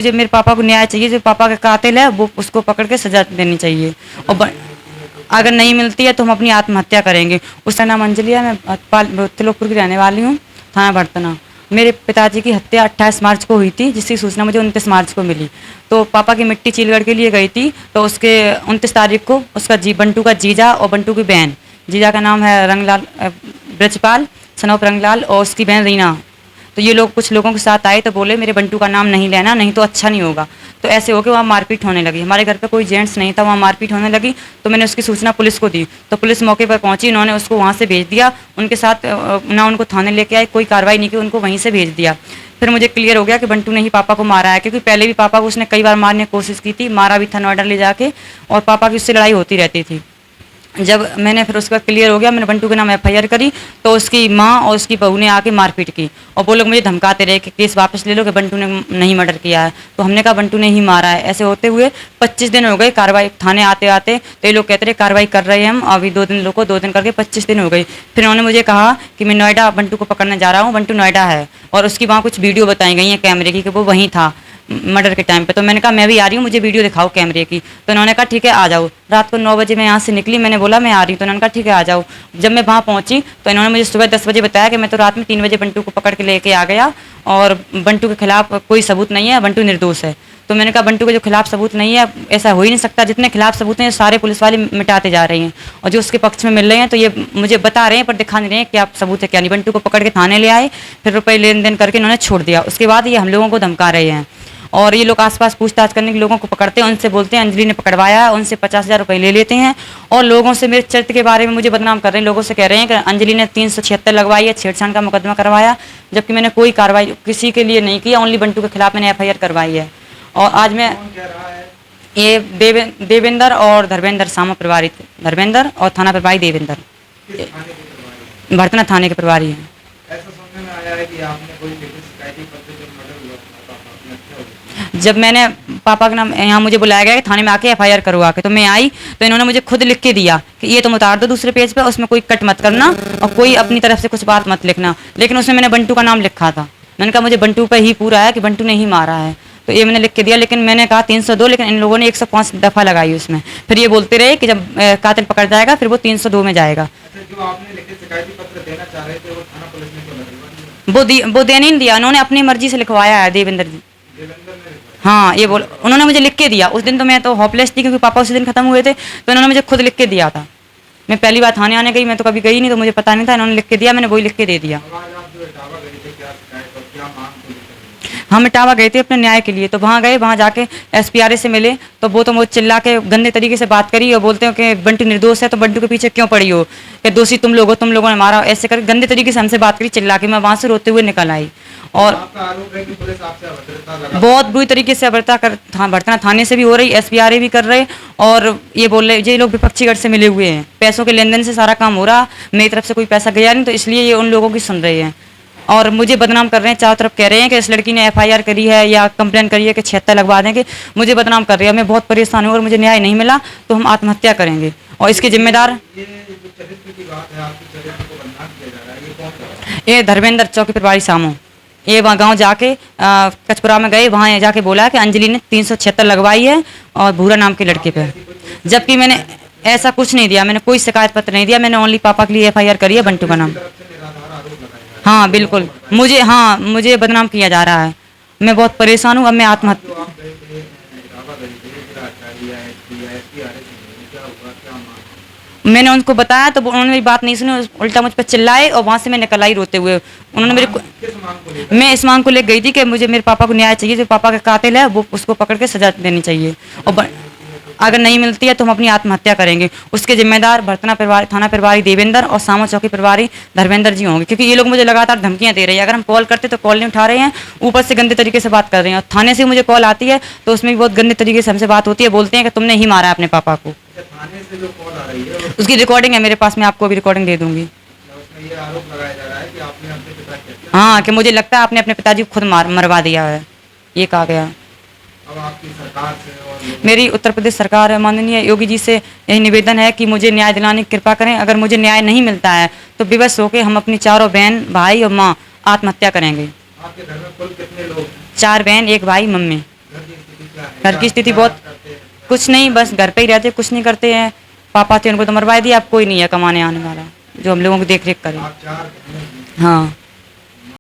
जो मेरे पापा को न्याय चाहिए, जो पापा का कातिल है वो उसको पकड़ के सजा देनी चाहिए। और अगर नहीं मिलती है तो हम अपनी आत्महत्या करेंगे। उसका नाम अंजलि है, मैं तिलोकपुर की रहने वाली हूँ, थाना बर्तना। मेरे पिताजी की हत्या 28 मार्च को हुई थी, जिसकी सूचना मुझे 29 मार्च को मिली। तो पापा की मिट्टी चीलगढ़ के लिए गई थी, तो उसके 29 तारीख को उसका बंटू का जीजा और बंटू की बहन, जीजा का नाम है रंगलाल ब्रजपाल सनोप रंगलाल, और उसकी बहन रीना। तो ये लोग कुछ लोगों के साथ आए तो बोले मेरे बंटू का नाम नहीं लेना, नहीं तो अच्छा नहीं होगा। तो ऐसे हो के वहाँ मारपीट होने लगी। हमारे घर पे कोई जेंट्स नहीं था, वहाँ मारपीट होने लगी। तो मैंने उसकी सूचना पुलिस को दी, तो पुलिस मौके पर पहुंची, उन्होंने उसको वहाँ से भेज दिया। उनके साथ ना उनको थाने लेके आए, कोई कार्रवाई नहीं की, उनको वहीं से भेज दिया। फिर मुझे क्लियर हो गया कि बंटू ने ही पापा को मारा है, क्योंकि पहले भी पापा को उसने कई बार मारने की कोशिश की थी, मारा भी था नोएडा ले जाके, और पापा की उससे लड़ाई होती रहती थी। जब मैंने फिर उसका क्लियर हो गया, मैंने बंटू के नाम एफआईआर करी, तो उसकी माँ और उसकी बहू ने आके मारपीट की, और वो लोग मुझे धमकाते रहे कि केस वापस ले लो, कि बंटू ने नहीं मर्डर किया है। तो हमने कहा बंटू ने ही मारा है। ऐसे होते हुए 25 दिन हो गए कार्रवाई थाने आते आते। तो ये लोग कहते रहे कार्रवाई कर रहे हैं हम, अभी 2 दिन, लोग को 2 दिन करके 25 दिन हो गई। फिर उन्होंने मुझे कहा कि मैं नोएडा बंटू को पकड़ने जा रहा हूँ, बंटू नोएडा है, और उसकी वहाँ कुछ वीडियो बताई गई हैं कैमरे की कि वो वहीं था मर्डर के टाइम पे। तो मैंने कहा मैं भी आ रही हूँ, मुझे वीडियो दिखाओ कैमरे की। तो उन्होंने कहा ठीक है आ जाओ। रात को 9 बजे मैं यहाँ से निकली, मैंने बोला मैं आ रही हूँ, तो उन्होंने कहा ठीक है आ जाओ। जब मैं वहाँ पहुँची तो इन्होंने मुझे सुबह 10 बजे बताया कि मैं तो रात में 3 बजे बंटू को पकड़ के लेके आ गया, और बंटू के खिलाफ कोई सबूत नहीं है, बंटू निर्दोष है। तो मैंने कहा बंटू के जो खिलाफ सबूत नहीं है, ऐसा हो ही नहीं सकता, जितने खिलाफ सबूत हैं सारे पुलिस वाले मिटाते जा रहे हैं, और जो उसके पक्ष में मिल रहे हैं तो ये मुझे बता रहे हैं पर दिखा नहीं रहे हैं कि आप सबूत है क्या नहीं। बंटू को पकड़ के थाने ले आए, फिर रुपये लेन देन करके इन्होंने छोड़ दिया। उसके बाद ये हम लोगों को धमका रहे हैं, और ये लोग आसपास पूछताछ करने के लोगों को पकड़ते हैं, उनसे बोलते हैं अंजलि ने पकड़वाया है, उनसे 50,000 रुपये ले लेते हैं, और लोगों से मेरे चरित्र के बारे में मुझे बदनाम कर रहे हैं। लोगों से कह रहे हैं कि अंजलि ने 376 लगवाई है, छेड़छाड़ का मुकदमा करवाया, जबकि मैंने कोई कार्रवाई किसी के लिए नहीं किया, ओनली बंटू के खिलाफ मैंने एफआईआर करवाई है। और आज मैं ये देवेंद्र और धर्मेंद्र सामा प्रभारी, धर्मेंद्र और थाना प्रभारी देवेंद्र, बर्तना थाने के प्रभारी हैं। ऐसा सुनने में आया है कि आपने कोई लिखित शिकायती पत्र जब मर्डर हुआ था आपने क्या हुआ? जब मैंने पापा का नाम यहाँ मुझे बुलाया गया कि थाने में आके एफआईआर करवा के, तो मैं आई तो इन्होंने मुझे खुद लिख के दिया कि ये तुम उतार दो दूसरे पेज पे, उसमें कोई कट मत करना और कोई अपनी तरफ से कुछ बात मत लिखना। लेकिन उसमें मैंने बंटू का नाम लिखा था। मैंने कहा मुझे बंटू पे ही पूरा है कि बंटू ने ही मारा है, तो ये मैंने लिख के दिया। लेकिन मैंने कहा 302, लेकिन इन लोगों ने 105 दफ़ा लगाई उसमें। फिर ये बोलते रहे कि जब कातिल पकड़ जाएगा फिर वो 302 में जाएगा। अच्छा, जो आपने लिखित शिकायती पत्र देना चाह रहे थे वो थाना पुलिस ने क्यों नहीं वो देने नहीं दिया, उन्होंने अपनी मर्जी से लिखवाया है देवेंद्र जी। देवेंद्र ने हाँ ये बोल, उन्होंने मुझे लिख के दिया। उस दिन तो मैं तो होपलेस थी, क्योंकि पापा उसी दिन खत्म हुए थे, तो उन्होंने मुझे खुद लिख के दिया था। मैं पहली बार थाने आने गई, मैं तो कभी गई नहीं, तो मुझे पता नहीं था, इन्होंने लिख के दिया, मैंने वही लिख के दे दिया। अब आज आप जो इटावा गए थे, क्या शिकायत और क्या मांग को लेकर गए? हम इटावा गए थे अपने न्याय के लिए, तो वहाँ गए, वहाँ जाके एसपीआरए से मिले, तो वो तो मुझे चिल्ला के गंदे तरीके से बात करी और बोलते हो कि बंटू निर्दोष है, तो बंटू के पीछे क्यों पड़ी हो, कि दोषी तुम लोगों ने मारा, ऐसे कर गंदे तरीके से हमसे बात करी चिल्ला के। मैं वहाँ से रोते हुए निकल आई। और आपका आरोप है कि पुलिस आपसे अभद्रता लगा बहुत बुरी तरीके से अभद्रता बर्तना थाने से भी हो रही, एसपीआरए भी कर रहे, और ये बोल रहे ये लोग विपक्षी गढ़ से मिले हुए हैं, पैसों के लेन देन से सारा काम हो रहा, मेरी तरफ से कोई पैसा गया नहीं, तो इसलिए ये उन लोगों की सुन रहे हैं और मुझे बदनाम कर रहे हैं। चारों तरफ कह रहे हैं कि इस लड़की ने एफआईआर करी है या कंप्लेन करी है कि 76 लगवा देंगे, मुझे बदनाम कर रही है। मैं बहुत परेशान हूँ, और मुझे न्याय नहीं मिला तो हम आत्महत्या करेंगे, और इसके जिम्मेदार ये जो चरित्र की बात है, आपके चरित्र को बदनाम किया जा रहा है, ये कौन कर रहा है? ये धर्मेंद्र चौकी प्रभारी सामू, ये वहाँ गांव जाके कचपुरा में गए, वहाँ जाके बोला कि अंजलि ने 376 लगवाई है और भूरा नाम के लड़के पे, जबकि मैंने ऐसा कुछ नहीं दिया, मैंने कोई शिकायत पत्र नहीं दिया, मैंने ओनली पापा के लिए एफआईआर करी है बंटू का नाम। तरफ से निराधार आरोप लगाए जा रहे हाँ बिल्कुल, मुझे बदनाम किया जा रहा है, मैं बहुत परेशान हूँ। अब मैं हैं। आत्महत्या, तो आप गए थे इटावा गए थे जिलाधिकारी या एसपी या एसपीआरए से मिले, क्या हुआ, क्या मांग? मैंने उनको बताया तो उन्होंने मेरी बात नहीं सुनी, उल्टा मुझ पर चिल्लाए, और वहाँ से मैं निकल आई रोते हुए। उन्होंने मेरे को, किस मांग को लेकर? मैं इस मांग को ले गई थी कि मुझे मेरे पापा को न्याय चाहिए, जो पापा का कातिल है वो उसको पकड़ के सजा देनी चाहिए, और अगर नहीं मिलती है तो हम अपनी आत्महत्या करेंगे। उसके जिम्मेदार बर्तना प्रभारी, थाना प्रभारी देवेंद्र और सामा चौकी प्रभारी धर्मेंद्र जी होंगे, क्योंकि ये लोग मुझे लगातार धमकियां दे रहे हैं। अगर हम कॉल करते तो कॉल नहीं उठा रहे हैं, ऊपर से गंदे तरीके से बात कर रहे हैं, और थाने से मुझे कॉल आती है तो उसमें भी बहुत गंदे तरीके से हमसे बात होती है, बोलते हैं कि तुमने ही मारा है अपने पापा को। अच्छा, थाने से जो कॉल आ रही है उसकी रिकॉर्डिंग है मेरे पास, मैं आपको अभी रिकॉर्डिंग दे दूंगी। उसमें ये आरोप लगाया जा रहा है कि आपने अपने पिता की हत्या। हाँ, कि मुझे लगता है आपने अपने पिताजी को खुद मरवा दिया है, ये कहा गया। अब आपकी सरकार से और मेरी उत्तर प्रदेश सरकार माननीय योगी जी से यही निवेदन है कि मुझे न्याय दिलाने की कृपा करें। अगर मुझे न्याय नहीं मिलता है तो विवश होकर हम अपनी चारों बहन, भाई और माँ आत्महत्या करेंगे। आपके घर में कुल कितने लोग हैं? 4 बहन, 1 भाई, मम्मी। घर घर की स्थिति बहुत, कुछ नहीं, बस घर पे ही रहते, कुछ नहीं करते हैं। पापा थे, उनको तो मरवा दिया, अब कोई नहीं है कमाने आने वाला जो हम लोगों की देख रेख करे। आप 4 बहनें हैं। हाँ।